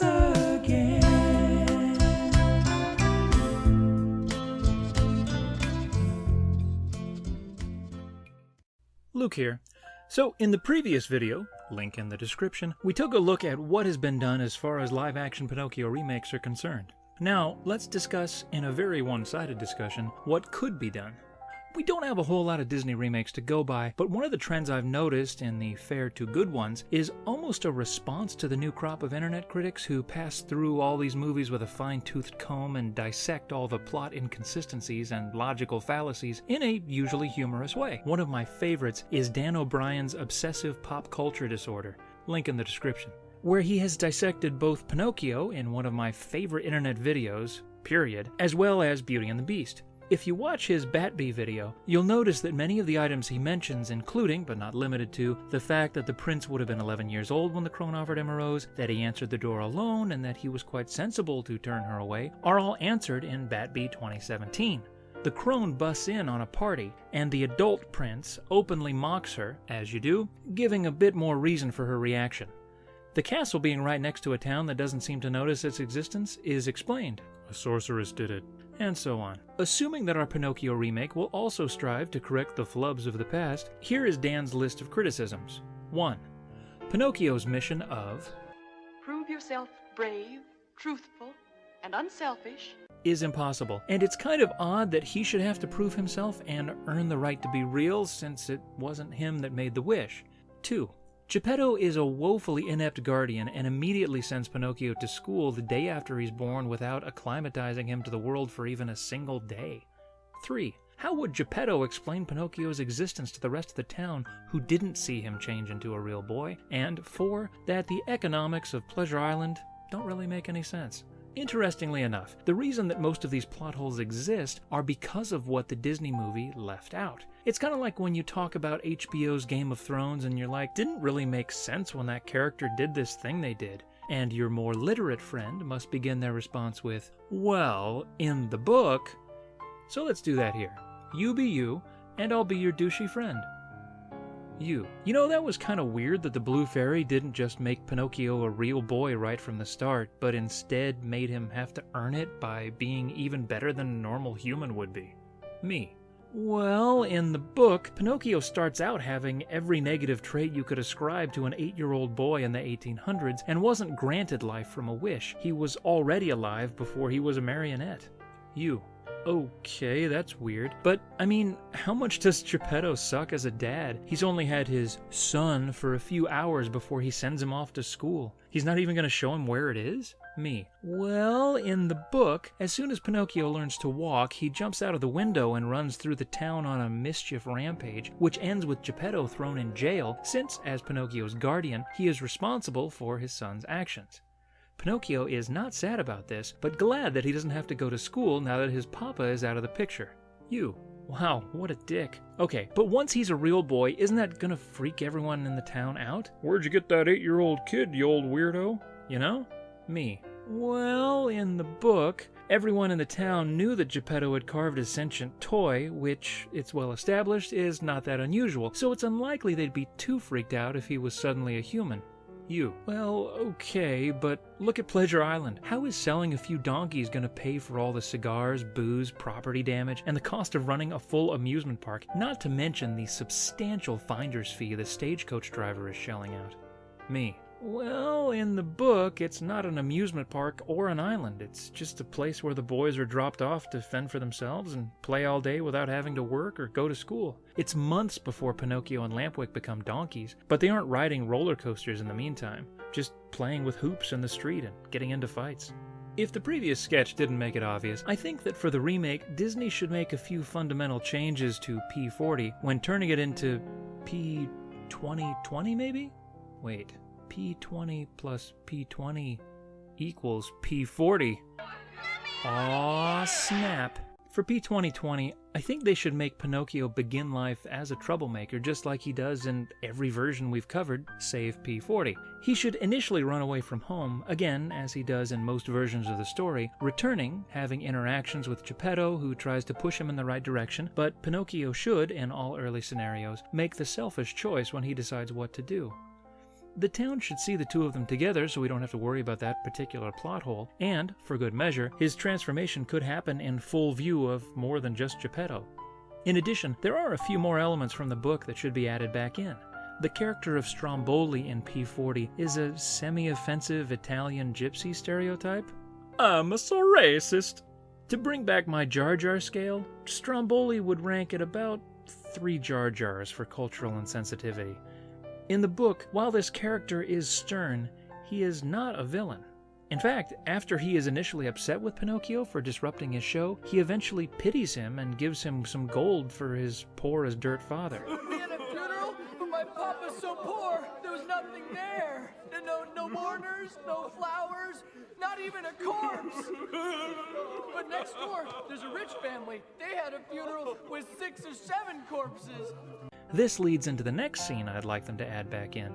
once again. Luke here. So in the previous video, link in the description, we took a look at what has been done as far as live-action Pinocchio remakes are concerned. Now, let's discuss, in a very one-sided discussion, what could be done. We don't have a whole lot of Disney remakes to go by, but one of the trends I've noticed in the fair to good ones is almost a response to the new crop of internet critics who pass through all these movies with a fine-toothed comb and dissect all the plot inconsistencies and logical fallacies in a usually humorous way. One of my favorites is Dan O'Brien's Obsessive Pop Culture Disorder, link in the description, where he has dissected both Pinocchio in one of my favorite internet videos, period, as well as Beauty and the Beast. If you watch his Bat-Bee video, you'll notice that many of the items he mentions, including, but not limited to, the fact that the prince would have been 11 years old when the crone offered him a rose, that he answered the door alone, and that he was quite sensible to turn her away, are all answered in Bat-Bee 2017. The crone busts in on a party, and the adult prince openly mocks her, as you do, giving a bit more reason for her reaction. The castle being right next to a town that doesn't seem to notice its existence is explained. A sorceress did it. And so on. Assuming that our Pinocchio remake will also strive to correct the flubs of the past, here is Dan's list of criticisms. 1. Pinocchio's mission of prove yourself brave, truthful, and unselfish is impossible, and it's kind of odd that he should have to prove himself and earn the right to be real since it wasn't him that made the wish. 2. Geppetto is a woefully inept guardian and immediately sends Pinocchio to school the day after he's born without acclimatizing him to the world for even a single day. 3. How would Geppetto explain Pinocchio's existence to the rest of the town who didn't see him change into a real boy? And 4. That the economics of Pleasure Island don't really make any sense. Interestingly enough, the reason that most of these plot holes exist are because of what the Disney movie left out. It's kind of like when you talk about HBO's Game of Thrones and you're like, didn't really make sense when that character did this thing they did. And your more literate friend must begin their response with, well, in the book. So let's do that here. You be you, and I'll be your douchey friend. You. You know, that was kind of weird that the Blue Fairy didn't just make Pinocchio a real boy right from the start, but instead made him have to earn it by being even better than a normal human would be. Me. Well, in the book, Pinocchio starts out having every negative trait you could ascribe to an 8-year-old boy in the 1800s and wasn't granted life from a wish. He was already alive before he was a marionette. You. Okay, that's weird. But, I mean, how much does Geppetto suck as a dad? He's only had his son for a few hours before he sends him off to school. He's not even going to show him where it is? Me. Well, in the book, as soon as Pinocchio learns to walk, he jumps out of the window and runs through the town on a mischief rampage, which ends with Geppetto thrown in jail, since, as Pinocchio's guardian, he is responsible for his son's actions. Pinocchio is not sad about this, but glad that he doesn't have to go to school now that his papa is out of the picture. You. Wow, what a dick. Okay, but once he's a real boy, isn't that gonna freak everyone in the town out? Where'd you get that 8-year-old kid, you old weirdo? You know? Me. Well, in the book, everyone in the town knew that Geppetto had carved a sentient toy, which, it's well established, is not that unusual, so it's unlikely they'd be too freaked out if he was suddenly a human. You. Well, okay, but look at Pleasure Island. How is selling a few donkeys going to pay for all the cigars, booze, property damage, and the cost of running a full amusement park, not to mention the substantial finder's fee the stagecoach driver is shelling out? Me. Well, in the book, it's not an amusement park or an island. It's just a place where the boys are dropped off to fend for themselves and play all day without having to work or go to school. It's months before Pinocchio and Lampwick become donkeys, but they aren't riding roller coasters in the meantime, just playing with hoops in the street and getting into fights. If the previous sketch didn't make it obvious, I think that for the remake, Disney should make a few fundamental changes to P40 when turning it into P2020 maybe? Wait. P20 plus P20 equals P40. Aw, snap. For P2020, I think they should make Pinocchio begin life as a troublemaker just like he does in every version we've covered, save P40. He should initially run away from home, again, as he does in most versions of the story, returning, having interactions with Geppetto, who tries to push him in the right direction, but Pinocchio should, in all early scenarios, make the selfish choice when he decides what to do. The town should see the two of them together so we don't have to worry about that particular plot hole, and, for good measure, his transformation could happen in full view of more than just Geppetto. In addition, there are a few more elements from the book that should be added back in. The character of Stromboli in P40 is a semi-offensive Italian gypsy stereotype. I'm so racist. To bring back my Jar Jar scale, Stromboli would rank at about 3 Jar Jars for cultural insensitivity. In the book, while this character is stern, he is not a villain. In fact, after he is initially upset with Pinocchio for disrupting his show, he eventually pities him and gives him some gold for his poor-as-dirt father. We had a funeral, but my papa's so poor, there was nothing there. No mourners, no flowers, not even a corpse. But next door, there's a rich family. They had a funeral with 6 or 7 corpses. This leads into the next scene I'd like them to add back in.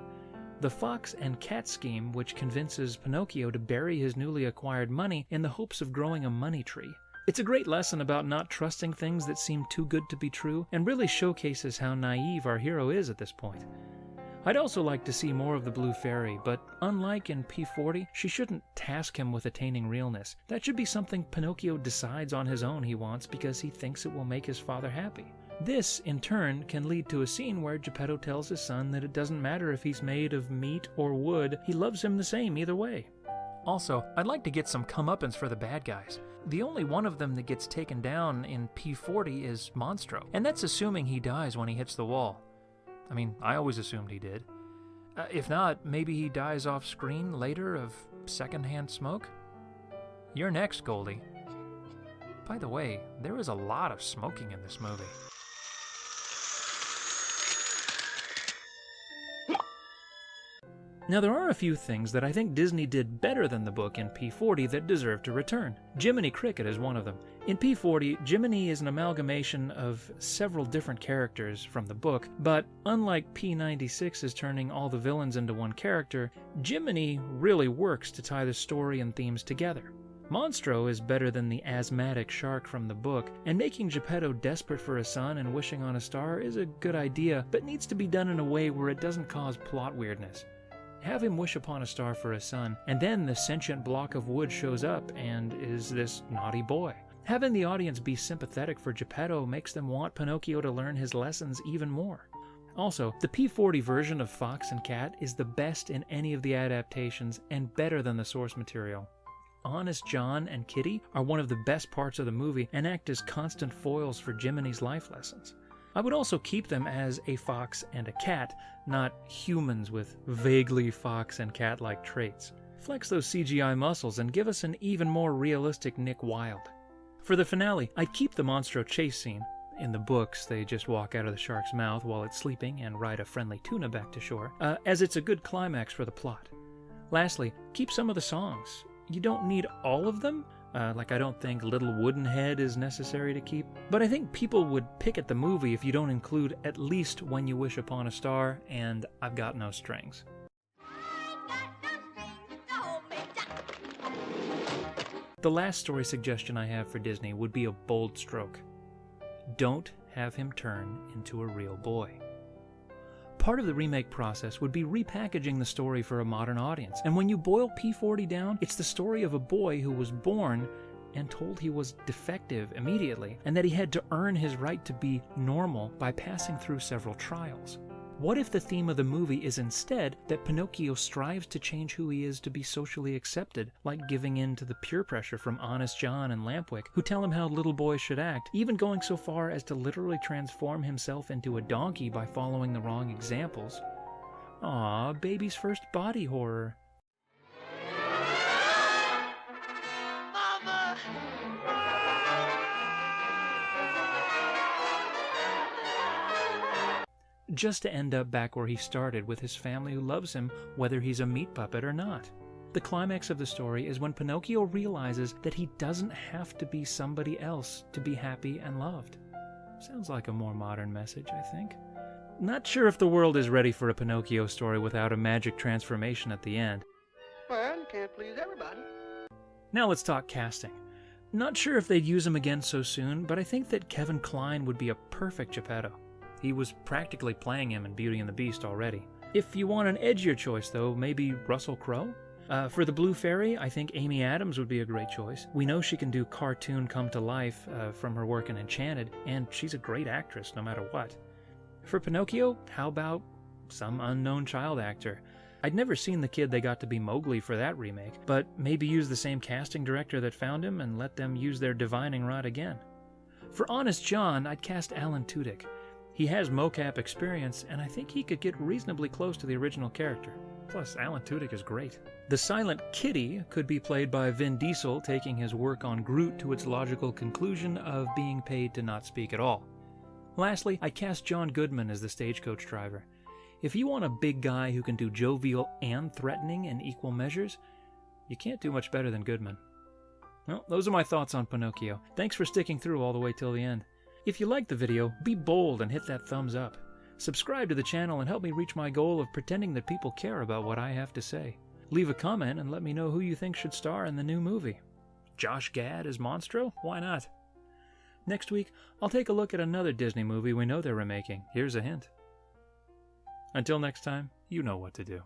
The fox and cat scheme, which convinces Pinocchio to bury his newly acquired money in the hopes of growing a money tree. It's a great lesson about not trusting things that seem too good to be true, and really showcases how naive our hero is at this point. I'd also like to see more of the Blue Fairy, but unlike in P40, she shouldn't task him with attaining realness. That should be something Pinocchio decides on his own he wants because he thinks it will make his father happy. This, in turn, can lead to a scene where Geppetto tells his son that it doesn't matter if he's made of meat or wood, he loves him the same either way. Also, I'd like to get some comeuppance for the bad guys. The only one of them that gets taken down in P40 is Monstro, and that's assuming he dies when he hits the wall. I mean, I always assumed he did. If not, maybe he dies off screen later of secondhand smoke? You're next, Goldie. By the way, there is a lot of smoking in this movie. Now, there are a few things that I think Disney did better than the book in P40 that deserve to return. Jiminy Cricket is one of them. In P40, Jiminy is an amalgamation of several different characters from the book, but unlike P96's turning all the villains into one character, Jiminy really works to tie the story and themes together. Monstro is better than the asthmatic shark from the book, and making Geppetto desperate for a son and wishing on a star is a good idea, but needs to be done in a way where it doesn't cause plot weirdness. Have him wish upon a star for a son, and then the sentient block of wood shows up and is this naughty boy. Having the audience be sympathetic for Geppetto makes them want Pinocchio to learn his lessons even more. Also, the P40 version of Fox and Cat is the best in any of the adaptations and better than the source material. Honest John and Kitty are one of the best parts of the movie and act as constant foils for Jiminy's life lessons. I would also keep them as a fox and a cat, not humans with vaguely fox and cat-like traits. Flex those CGI muscles and give us an even more realistic Nick Wilde. For the finale, I'd keep the Monstro chase scene. In the books, they just walk out of the shark's mouth while it's sleeping and ride a friendly tuna back to shore, as it's a good climax for the plot. Lastly, keep some of the songs. You don't need all of them. Like I don't think Little Wooden Head is necessary to keep. But I think people would pick at the movie if you don't include at least When You Wish Upon a Star and I've Got No Strings. The last story suggestion I have for Disney would be a bold stroke. Don't have him turn into a real boy. Part of the remake process would be repackaging the story for a modern audience. And when you boil P40 down, it's the story of a boy who was born and told he was defective immediately, and that he had to earn his right to be normal by passing through several trials. What if the theme of the movie is instead that Pinocchio strives to change who he is to be socially accepted, like giving in to the peer pressure from Honest John and Lampwick, who tell him how little boys should act, even going so far as to literally transform himself into a donkey by following the wrong examples? Aw, baby's first body horror. Just to end up back where he started with his family who loves him whether he's a meat puppet or not. The climax of the story is when Pinocchio realizes that he doesn't have to be somebody else to be happy and loved. Sounds like a more modern message, I think. Not sure if the world is ready for a Pinocchio story without a magic transformation at the end. Well, you can't please everybody. Now let's talk casting. Not sure if they'd use him again so soon, but I think that Kevin Kline would be a perfect Geppetto. He was practically playing him in Beauty and the Beast already. If you want an edgier choice, though, maybe Russell Crowe? For the Blue Fairy, I think Amy Adams would be a great choice. We know she can do cartoon come to life from her work in Enchanted, and she's a great actress no matter what. For Pinocchio, how about some unknown child actor? I'd never seen the kid they got to be Mowgli for that remake, but maybe use the same casting director that found him and let them use their divining rod again. For Honest John, I'd cast Alan Tudyk. He has mocap experience, and I think he could get reasonably close to the original character. Plus, Alan Tudyk is great. The silent kitty could be played by Vin Diesel, taking his work on Groot to its logical conclusion of being paid to not speak at all. Lastly, I cast John Goodman as the stagecoach driver. If you want a big guy who can do jovial and threatening in equal measures, you can't do much better than Goodman. Well, those are my thoughts on Pinocchio. Thanks for sticking through all the way till the end. If you liked the video, be bold and hit that thumbs up. Subscribe to the channel and help me reach my goal of pretending that people care about what I have to say. Leave a comment and let me know who you think should star in the new movie. Josh Gad as Monstro? Why not? Next week, I'll take a look at another Disney movie we know they're remaking. Here's a hint. Until next time, you know what to do.